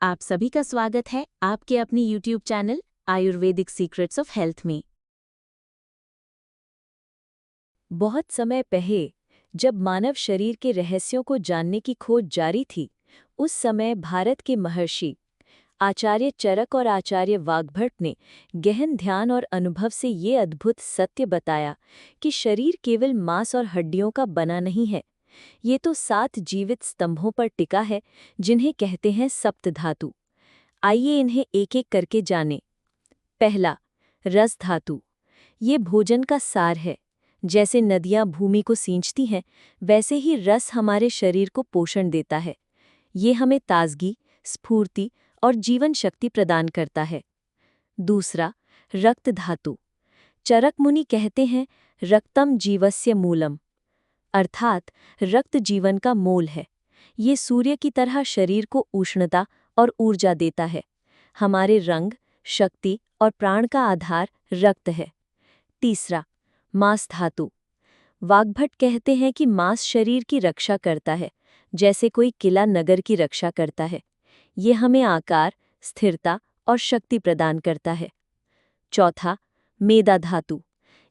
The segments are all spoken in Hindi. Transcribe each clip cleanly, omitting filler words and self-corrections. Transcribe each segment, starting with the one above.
आप सभी का स्वागत है आपके अपनी YouTube channel Ayurvedic secrets of health में। बहुत समय पहले जब मानव शरीर के रहस्यों को जानने की खोज जारी थी, उस समय भारत के महर्षि आचार्य चरक और आचार्य वाग्भट ने गहन ध्यान और अनुभव से ये अद्भुत सत्य बताया कि शरीर केवल मांस और हड्डियों का बना नहीं है। ये तो 7 जीवित स्तंभों पर टिका है, जिन्हें कहते हैं सप्तधातु। आइए इन्हें एक-एक करके जानें। पहला, रस धातु। ये भोजन का सार है। जैसे नदियां भूमि को सींचती हैं, वैसे ही रस हमारे शरीर को पोषण देता है। ये हमें ताजगी, स्फूर्ति और जीवन शक्ति प्रदान करता है। दूसरा, रक्त धातु। चरक मुनि कहते हैं, रक्तम जीवस्य मूलम, अर्थात रक्त जीवन का मूल है। ये सूर्य की तरह शरीर को उष्णता और ऊर्जा देता है। हमारे रंग, शक्ति और प्राण का आधार रक्त है। तीसरा, मांस धातु। वाग्भट कहते हैं कि मांस शरीर की रक्षा करता है, जैसे कोई किला नगर की रक्षा करता है। ये हमें आकार, स्थिरता और शक्ति प्रदान करता है। चौथा, मेदा धातु।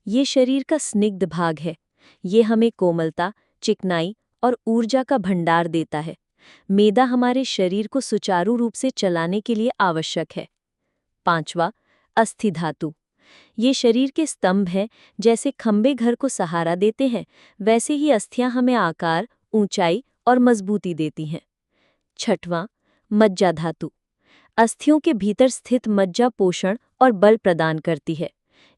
ये शरीर का स्निग्ध भाग है। ये हमें कोमलता, चिकनाई और ऊर्जा का भंडार देता है। मेदा हमारे शरीर को सुचारू रूप से चलाने के लिए आवश्यक है। पांचवा, अस्थि धातु। ये शरीर के स्तंभ हैं। जैसे खंबे घर को सहारा देते हैं, वैसे ही अस्थियां हमें आकार, ऊंचाई और मजबूती देती हैं। छठवां, मज्जा धातु। अस्थियों के भीतर स्थित मज्जा पोषण और बल प्रदान करती है।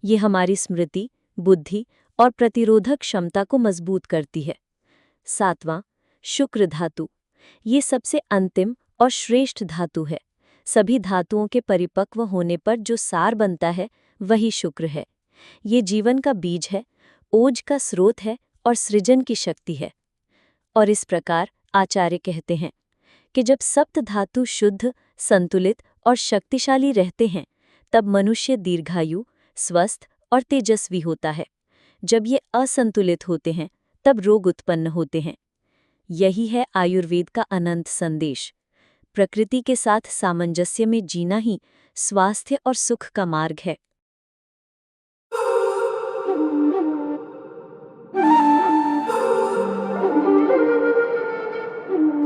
ये हमारी स्मृति, बुद्धि और प्रतिरोधक क्षमता को मजबूत करती है। सातवां, शुक्र धातु। ये सबसे अंतिम और श्रेष्ठ धातु है। सभी धातुओं के परिपक्व होने पर जो सार बनता है, वही शुक्र है। ये जीवन का बीज है, ओज का स्रोत है और सृजन की शक्ति है। और इस प्रकार आचार्य कहते हैं कि जब सप्त धातु शुद्ध, संतुलित और शक्तिशाली रहते हैं, तब मनुष्य दीर्घायु, स्वस्थ और तेजस्वी होता है। जब ये असंतुलित होते हैं, तब रोग उत्पन्न होते हैं। यही है आयुर्वेद का अनंत संदेश। प्रकृति के साथ सामंजस्य में जीना ही स्वास्थ्य और सुख का मार्ग है।